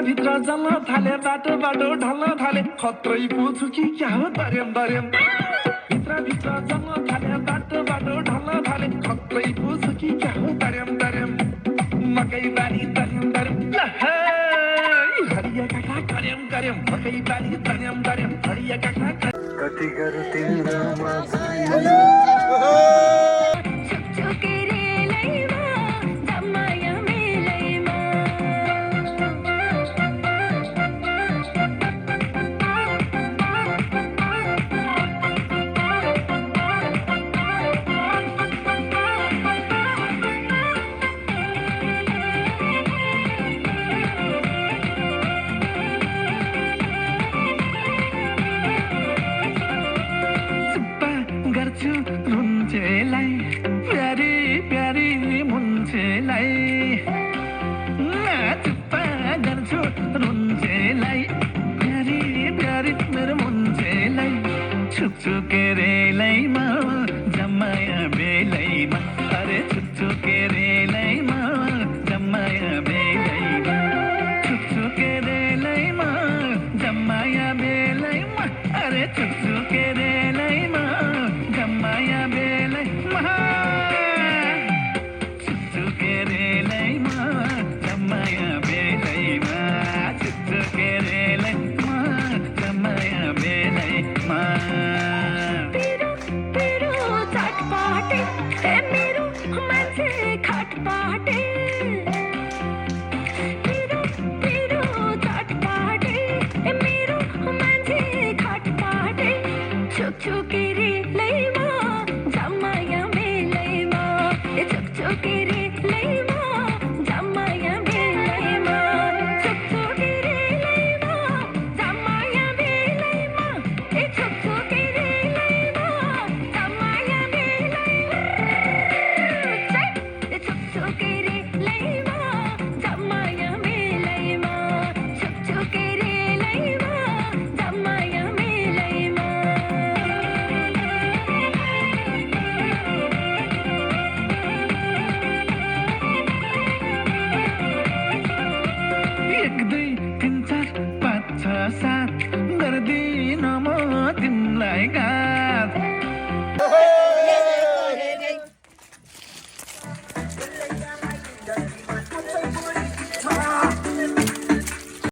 भित्र जल्न थाले बाटो बाटो ढल्न थाले खत्रै पुछु कि क्या हो दर्यम दर्यम भित्र जल्न थाले बाटो बाटो ढल्न थाले खत्रै पुछु कि क्या हो दर्यम दर्यम मकै बारी दर्यम दर्यम हरिया काका कर्यम कर्यम मकै बारी दर्यम दर्यम हरिया काका कति गरौँ तिम्रोमा गर्छु रुन्छेलाई प्यारी प्यारी मुन्छेलाई चुप्पा गर्छु रुन्छेलाई प्यारी प्यारी मेरो मुन्छेलाई छुक्छु केरेलैमा जमाया बेलैमा अरे छुक्छु केरेलैमा जमाया बेलैमा छुक्छु केरेलैमा जमाया बेलैमा अरे छुक्छु केरेलैमा जमाया बेलैमा छुक्छु केरेलैमा जमाया बेलैमा छुक्छु केरेलैमा जमाया बेलैमा पिरो पिरो चटपटे ए मेरो मान्छे खटपटे पिरो पिरो चटपटे ए मेरो मान्छे खटपटे छुक्छु केरेलैमा जमाया बेलैमा ए छुक्छु केरेलैमा जमाया बेलैमा छुक्छु केरेलैमा जमाया बेलैमा ए छुक्छु केरेलैमा जमाया बेलैमा ए छुक्छु केरेलैमा जमाया बेलैमा छुक्छु केरेलैमा जमाया बेलैमा एक दुई तिन चार पाँच छ सात गर्दिन म तिमीलाई घात